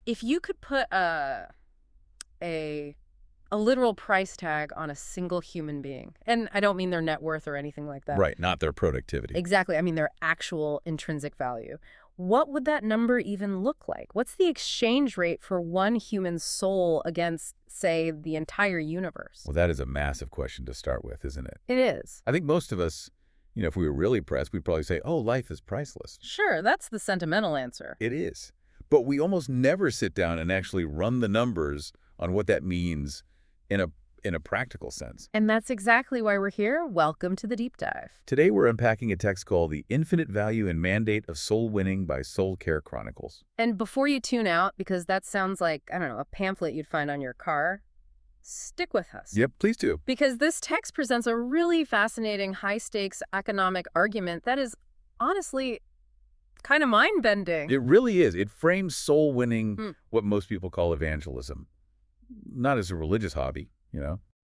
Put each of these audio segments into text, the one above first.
If you could put a literal price tag on a single human being, and I don't mean their net worth or anything like that. Right, not their productivity. Exactly. I mean their actual intrinsic value. What would that number even look like? What's the exchange rate for one human soul against, say, the entire universe? Well, that is a massive question to start with, isn't it? It is. I think most of us, if we were really pressed, we'd probably say, oh, life is priceless. Sure, that's the sentimental answer. It is. But we almost never sit down and actually run the numbers on what that means in a practical sense. And that's exactly why we're here. Welcome to the Deep Dive. Today we're unpacking a text called The Infinite Value and Mandate of Soul Winning by SoulCare Chronicles. And before you tune out, because that sounds like, I don't know, a pamphlet you'd find on your car, stick with us. Yep, please do. Because this text presents a really fascinating high-stakes economic argument that is honestly kind of mind-bending. It really is. It frames soul winning, what most people call evangelism. Not as a religious hobby,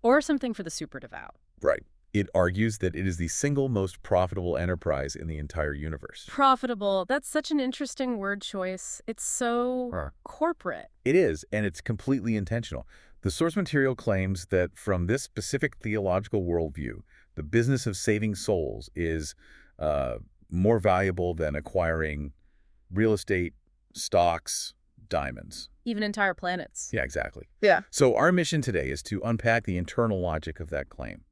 Or something for the super devout. Right. It argues that it is the single most profitable enterprise in the entire universe. Profitable. That's such an interesting word choice. It's so corporate. It is, and it's completely intentional. The source material claims that from this specific theological worldview, the business of saving souls is more valuable than acquiring real estate, stocks, diamonds. Even entire planets. Yeah, exactly. Yeah. So our mission today is to unpack the internal logic of that claim.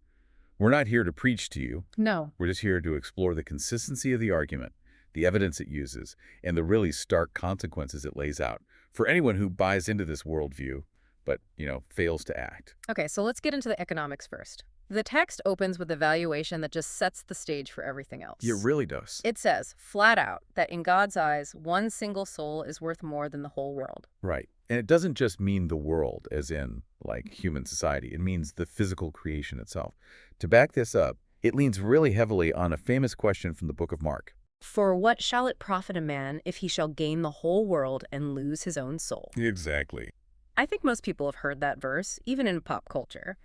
We're not here to preach to you. No. We're just here to explore the consistency of the argument, the evidence it uses, and the really stark consequences it lays out for anyone who buys into this worldview but, fails to act. Okay, so let's get into the economics first. The text opens with a valuation that just sets the stage for everything else. It really does. It says, flat out, that in God's eyes, one single soul is worth more than the whole world. Right. And it doesn't just mean the world, as in, like, human society. It means the physical creation itself. To back this up, it leans really heavily on a famous question from the book of Mark. For what shall it profit a man if he shall gain the whole world and lose his own soul? Exactly. I think most people have heard that verse, even in pop culture.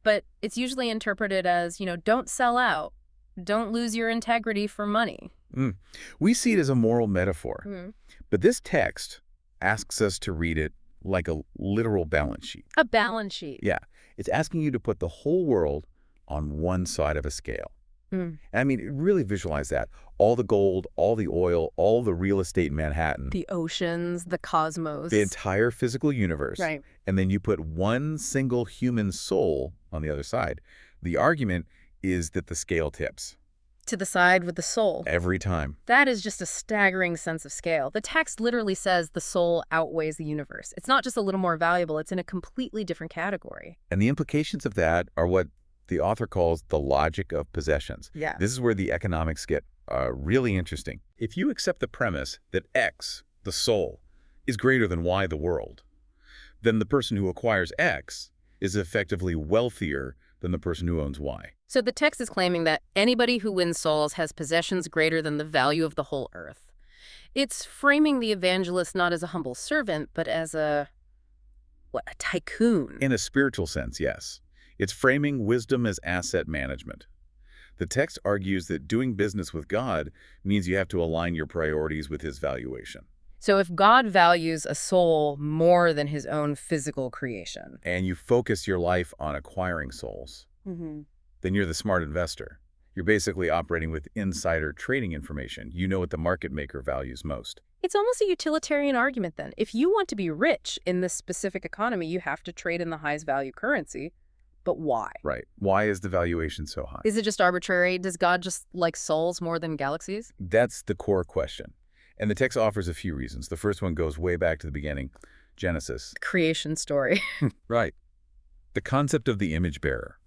But it's usually interpreted as, don't sell out. Don't lose your integrity for money. We see it as a moral metaphor. But this text asks us to read it like a literal balance sheet. A balance sheet. Yeah. It's asking you to put the whole world on one side of a scale. I mean, really visualize that. All the gold, all the oil, all the real estate in Manhattan. The oceans, the cosmos. The entire physical universe. Right. And then you put one single human soul on the other side. The argument is that the scale tips. To the side with the soul. Every time. That is just a staggering sense of scale. The text literally says the soul outweighs the universe. It's not just a little more valuable, it's in a completely different category. And the implications of that are what the author calls the logic of possessions. Yeah. This is where the economics get really interesting. If you accept the premise that X, the soul, is greater than Y, the world, then the person who acquires X is effectively wealthier than the person who owns Y. So the text is claiming that anybody who wins souls has possessions greater than the value of the whole earth. It's framing the evangelist not as a humble servant, but as a tycoon. In a spiritual sense, yes. It's framing wisdom as asset management. The text argues that doing business with God means you have to align your priorities with his valuation. So if God values a soul more than his own physical creation, and you focus your life on acquiring souls, then you're the smart investor. You're basically operating with insider trading information. You know what the market maker values most. It's almost a utilitarian argument then. If you want to be rich in this specific economy, you have to trade in the highest value currency. But why? Right. Why is the valuation so high? Is it just arbitrary? Does God just like souls more than galaxies? That's the core question. And the text offers a few reasons. The first one goes way back to the beginning, Genesis. Creation story. Right. The concept of the image bearer.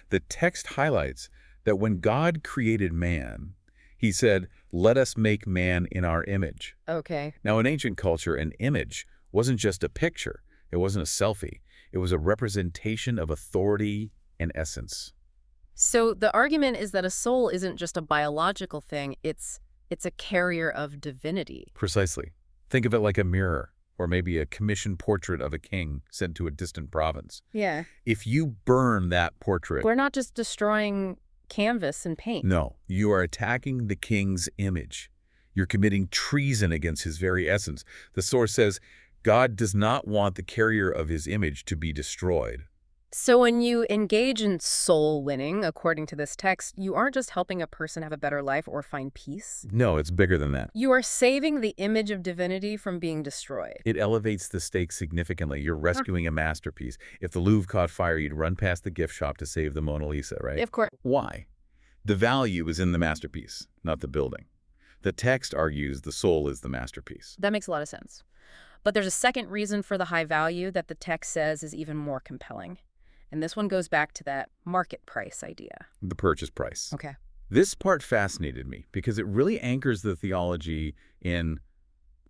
The text highlights that when God created man, he said, let us make man in our image. Okay. Now, in ancient culture, an image wasn't just a picture. It wasn't a selfie. It was a representation of authority and essence. So the argument is that a soul isn't just a biological thing. It's a carrier of divinity. Precisely. Think of it like a mirror, or maybe a commissioned portrait of a king sent to a distant province. Yeah. If you burn that portrait... We're not just destroying canvas and paint. No, you are attacking the king's image. You're committing treason against his very essence. The source says, God does not want the carrier of his image to be destroyed. So when you engage in soul winning, according to this text, you aren't just helping a person have a better life or find peace. No, it's bigger than that. You are saving the image of divinity from being destroyed. It elevates the stakes significantly. You're rescuing a masterpiece. If the Louvre caught fire, you'd run past the gift shop to save the Mona Lisa, right? Of course. Why? The value is in the masterpiece, not the building. The text argues the soul is the masterpiece. That makes a lot of sense. But there's a second reason for the high value that the text says is even more compelling. And this one goes back to that market price idea. The purchase price. Okay. This part fascinated me because it really anchors the theology in,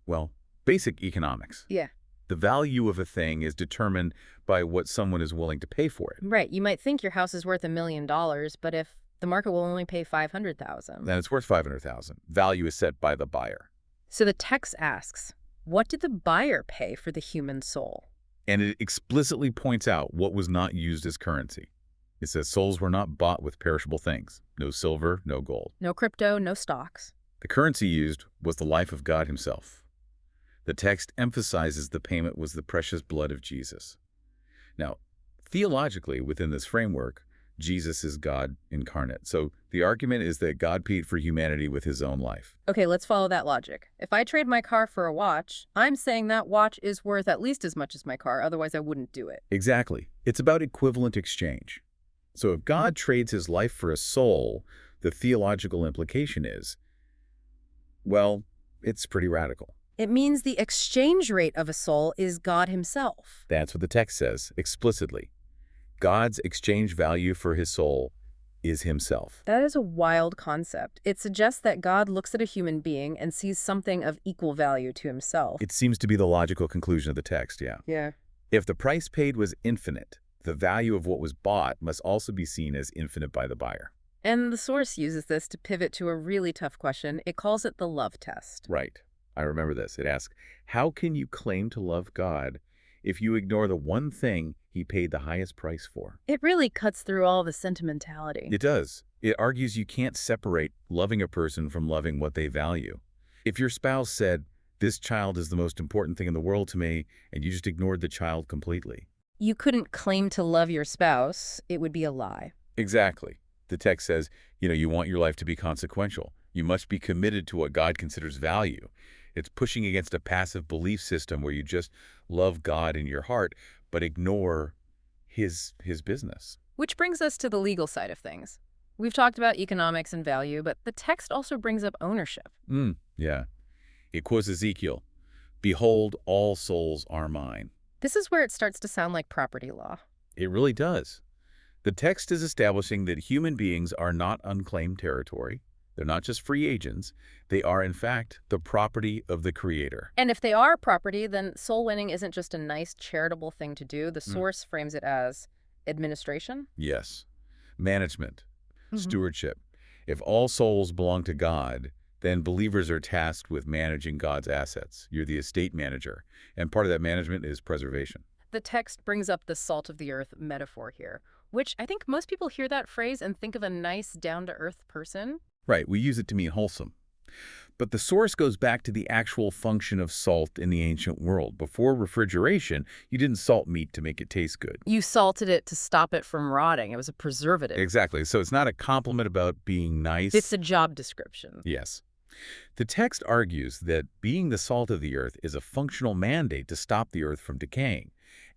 well, basic economics. Yeah. The value of a thing is determined by what someone is willing to pay for it. Right. You might think your house is worth $1 million, but if the market will only pay $500,000. Then it's worth $500,000. Value is set by the buyer. So the text asks, what did the buyer pay for the human soul? And it explicitly points out what was not used as currency. It says souls were not bought with perishable things. No silver, no gold. No crypto, no stocks. The currency used was the life of God himself. The text emphasizes the payment was the precious blood of Jesus. Now, theologically, within this framework, Jesus is God incarnate. So the argument is that God paid for humanity with his own life. Okay, let's follow that logic. If I trade my car for a watch, I'm saying that watch is worth at least as much as my car, otherwise I wouldn't do it. Exactly. It's about equivalent exchange. So if God trades his life for a soul, the theological implication is, well, it's pretty radical. It means the exchange rate of a soul is God himself. That's what the text says explicitly. God's exchange value for his soul is himself. That is a wild concept. It suggests that God looks at a human being and sees something of equal value to himself. It seems to be the logical conclusion of the text, yeah. Yeah. If the price paid was infinite, the value of what was bought must also be seen as infinite by the buyer. And the source uses this to pivot to a really tough question. It calls it the love test. Right. I remember this. It asks, how can you claim to love God if you ignore the one thing he paid the highest price for? It really cuts through all the sentimentality. It does. It argues you can't separate loving a person from loving what they value. If your spouse said, this child is the most important thing in the world to me, and you just ignored the child completely. You couldn't claim to love your spouse. It would be a lie. Exactly. The text says, you want your life to be consequential. You must be committed to what God considers value. It's pushing against a passive belief system where you just love God in your heart, but ignore his business. Which brings us to the legal side of things. We've talked about economics and value, but the text also brings up ownership. Yeah. It quotes Ezekiel, "Behold, all souls are mine." This is where it starts to sound like property law. It really does. The text is establishing that human beings are not unclaimed territory. They're not just free agents. They are, in fact, the property of the Creator. And if they are property, then soul winning isn't just a nice charitable thing to do. The source frames it as administration. Yes. Management, stewardship. If all souls belong to God, then believers are tasked with managing God's assets. You're the estate manager, and part of that management is preservation. The text brings up the salt of the earth metaphor here, which I think most people hear that phrase and think of a nice, down-to-earth person. Right, we use it to mean wholesome. But the source goes back to the actual function of salt in the ancient world. Before refrigeration, you didn't salt meat to make it taste good. You salted it to stop it from rotting. It was a preservative. Exactly. So it's not a compliment about being nice. It's a job description. Yes. The text argues that being the salt of the earth is a functional mandate to stop the earth from decaying.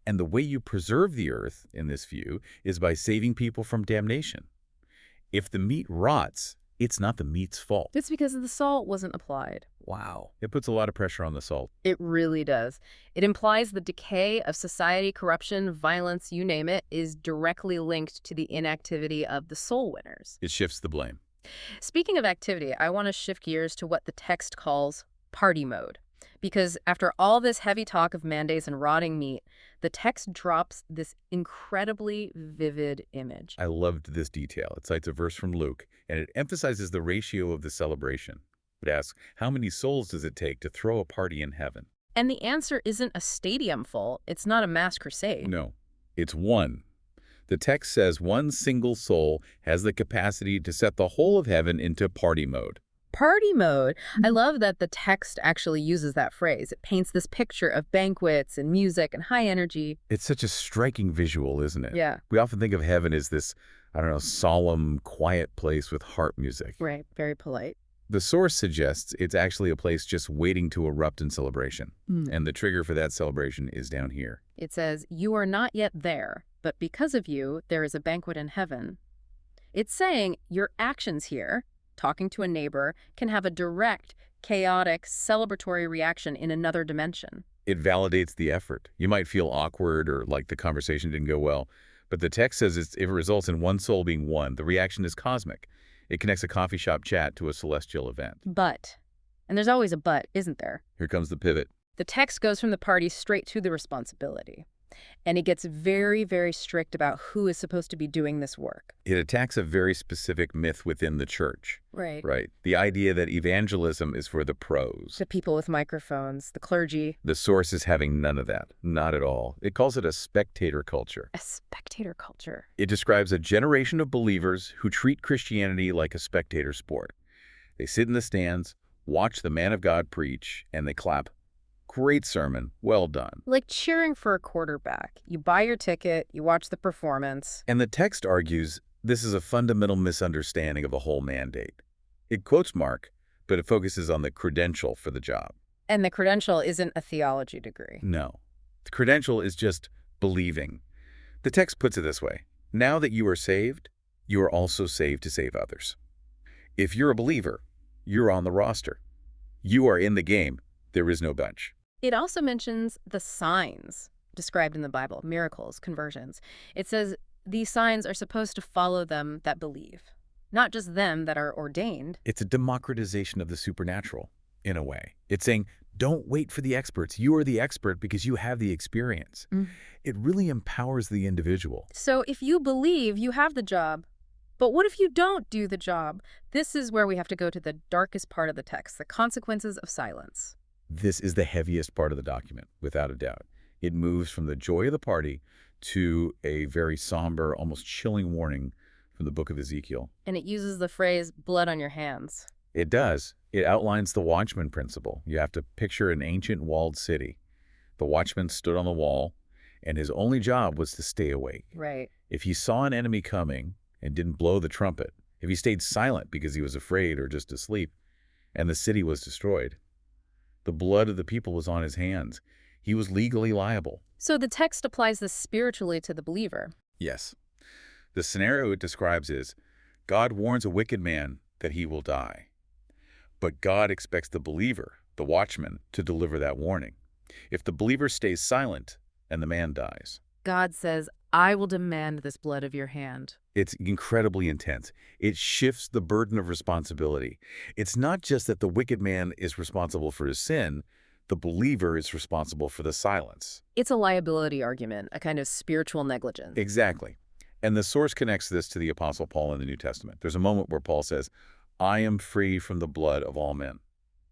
And the way you preserve the earth, in this view, is by saving people from damnation. If the meat rots, it's not the meat's fault. It's because the salt wasn't applied. Wow. It puts a lot of pressure on the salt. It really does. It implies the decay of society, corruption, violence, you name it, is directly linked to the inactivity of the soul winners. It shifts the blame. Speaking of activity, I want to shift gears to what the text calls party mode. Because after all this heavy talk of mandates and rotting meat, the text drops this incredibly vivid image. I loved this detail. It cites a verse from Luke, and it emphasizes the ratio of the celebration. It asks, how many souls does it take to throw a party in heaven? And the answer isn't a stadium full. It's not a mass crusade. No, it's one. The text says one single soul has the capacity to set the whole of heaven into party mode. Party mode. I love that the text actually uses that phrase. It paints this picture of banquets and music and high energy. It's such a striking visual, isn't it? Yeah, We often think of heaven as this, I don't know, solemn, quiet place with harp music. right. Very polite. The source suggests it's actually a place just waiting to erupt in celebration. And the trigger for that celebration is down here. It says, "You are not yet there, but because of you, there is a banquet in heaven." It's saying your actions here, talking to a neighbor, can have a direct, chaotic, celebratory reaction in another dimension. It validates the effort. You might feel awkward or like the conversation didn't go well, but the text says if it results in one soul being won, the reaction is cosmic. It connects a coffee shop chat to a celestial event. But, and there's always a but, isn't there? Here comes the pivot. The text goes from the party straight to the responsibility. And it gets very, very strict about who is supposed to be doing this work. It attacks a very specific myth within the church. Right. Right. The idea that evangelism is for the pros. The people with microphones, the clergy. The source is having none of that. Not at all. It calls it a spectator culture. A spectator culture. It describes a generation of believers who treat Christianity like a spectator sport. They sit in the stands, watch the man of God preach, and they clap. Great sermon. Well done. Like cheering for a quarterback. You buy your ticket, you watch the performance. And the text argues this is a fundamental misunderstanding of the whole mandate. It quotes Mark, but it focuses on the credential for the job. And the credential isn't a theology degree. No. The credential is just believing. The text puts it this way. Now that you are saved, you are also saved to save others. If you're a believer, you're on the roster. You are in the game. There is no bench. It also mentions the signs described in the Bible, miracles, conversions. It says these signs are supposed to follow them that believe, not just them that are ordained. It's a democratization of the supernatural, in a way. It's saying, don't wait for the experts. You are the expert because you have the experience. It really empowers the individual. So if you believe, you have the job. But what if you don't do the job? This is where we have to go to the darkest part of the text, the consequences of silence. This is the heaviest part of the document, without a doubt. It moves from the joy of the party to a very somber, almost chilling warning from the book of Ezekiel. And it uses the phrase, blood on your hands. It does. It outlines the watchman principle. You have to picture an ancient walled city. The watchman stood on the wall, and his only job was to stay awake. Right. If he saw an enemy coming and didn't blow the trumpet, if he stayed silent because he was afraid or just asleep, and the city was destroyed, the blood of the people was on his hands. He was legally liable. So the text applies this spiritually to the believer. Yes. The scenario it describes is, God warns a wicked man that he will die. But God expects the believer, the watchman, to deliver that warning. If the believer stays silent and the man dies, God says, I will demand this blood of your hand. it's incredibly intense. It shifts the burden of responsibility. It's not just that the wicked man is responsible for his sin, the believer is responsible for the silence. It's a liability argument, a kind of spiritual negligence. Exactly. And the source connects this to the Apostle Paul in the New Testament. There's a moment where Paul says, I am free from the blood of all men.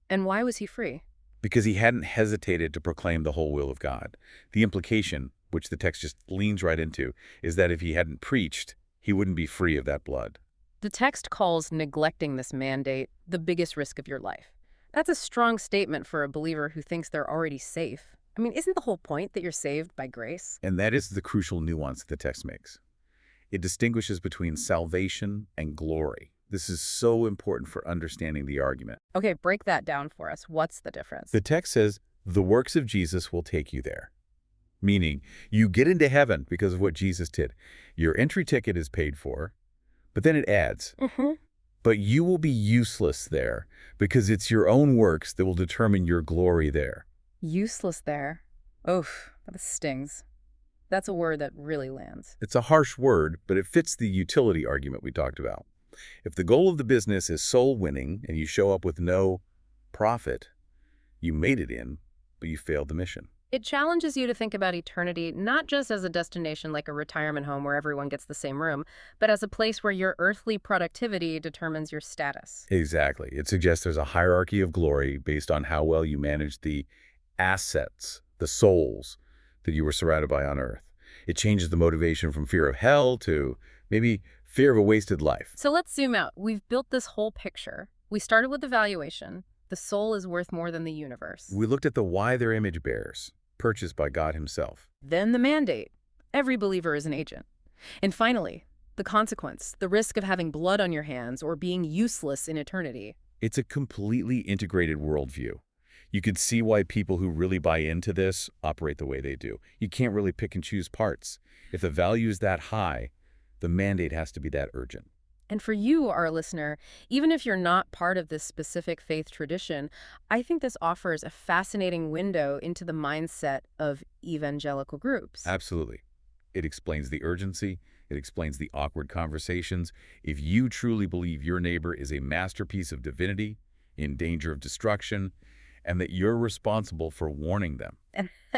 And why was he free? Because he hadn't hesitated to proclaim the whole will of God. The implication, which the text just leans right into, is that if he hadn't preached, he wouldn't be free of that blood. The text calls neglecting this mandate the biggest risk of your life. That's a strong statement for a believer who thinks they're already safe. I mean, isn't the whole point that you're saved by grace? And that is the crucial nuance the text makes. It distinguishes between salvation and glory. This is so important for understanding the argument. Okay, break that down for us. What's the difference? The text says, the works of Jesus will take you there. Meaning, you get into heaven because of what Jesus did. Your entry ticket is paid for, but then it adds, but you will be useless there because it's your own works that will determine your glory there. Useless there. Oof, that stings. That's a word that really lands. It's a harsh word, but it fits the utility argument we talked about. If the goal of the business is soul winning and you show up with no profit, you made it in, but you failed the mission. It challenges you to think about eternity not just as a destination like a retirement home where everyone gets the same room, but as a place where your earthly productivity determines your status. Exactly. It suggests there's a hierarchy of glory based on how well you manage the assets, the souls that you were surrounded by on earth. It changes the motivation from fear of hell to maybe fear of a wasted life. So let's zoom out. We've built this whole picture. We started with the valuation. The soul is worth more than the universe. We looked at the why they're image bearers, purchased by God himself. Then the mandate. Every believer is an agent. And finally, the consequence, the risk of having blood on your hands or being useless in eternity. It's a completely integrated worldview. You could see why people who really buy into this operate the way they do. You can't really pick and choose parts. If the value is that high, the mandate has to be that urgent. And for you, our listener, even if you're not part of this specific faith tradition, I think this offers a fascinating window into the mindset of evangelical groups. Absolutely. It explains the urgency. It explains the awkward conversations. If you truly believe your neighbor is a masterpiece of divinity, in danger of destruction, and that you're responsible for warning them.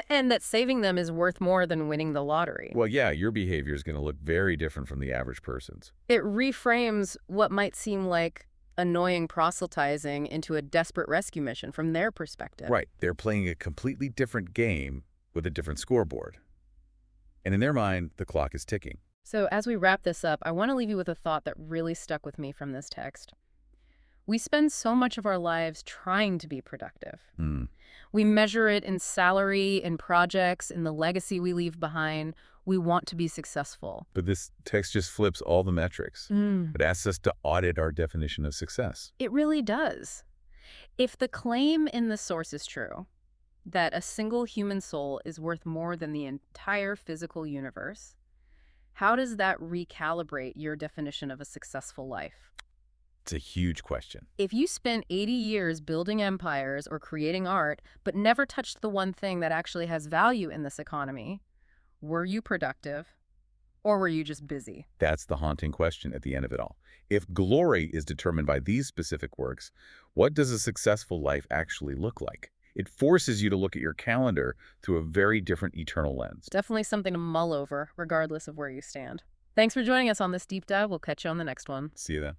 And that saving them is worth more than winning the lottery. Well, yeah, your behavior is going to look very different from the average person's. It reframes what might seem like annoying proselytizing into a desperate rescue mission from their perspective. Right. They're playing a completely different game with a different scoreboard. And in their mind, the clock is ticking. So as we wrap this up, I want to leave you with a thought that really stuck with me from this text. We spend so much of our lives trying to be productive. We measure it in salary, in projects, in the legacy we leave behind. We want to be successful. But this text just flips all the metrics. It asks us to audit our definition of success. It really does. If the claim in the source is true, that a single human soul is worth more than the entire physical universe, how does that recalibrate your definition of a successful life? It's a huge question. If you spent 80 years building empires or creating art, but never touched the one thing that actually has value in this economy, were you productive or were you just busy? That's the haunting question at the end of it all. If glory is determined by these specific works, what does a successful life actually look like? It forces you to look at your calendar through a very different eternal lens. Definitely something to mull over, regardless of where you stand. Thanks for joining us on this deep dive. We'll catch you on the next one. See you then.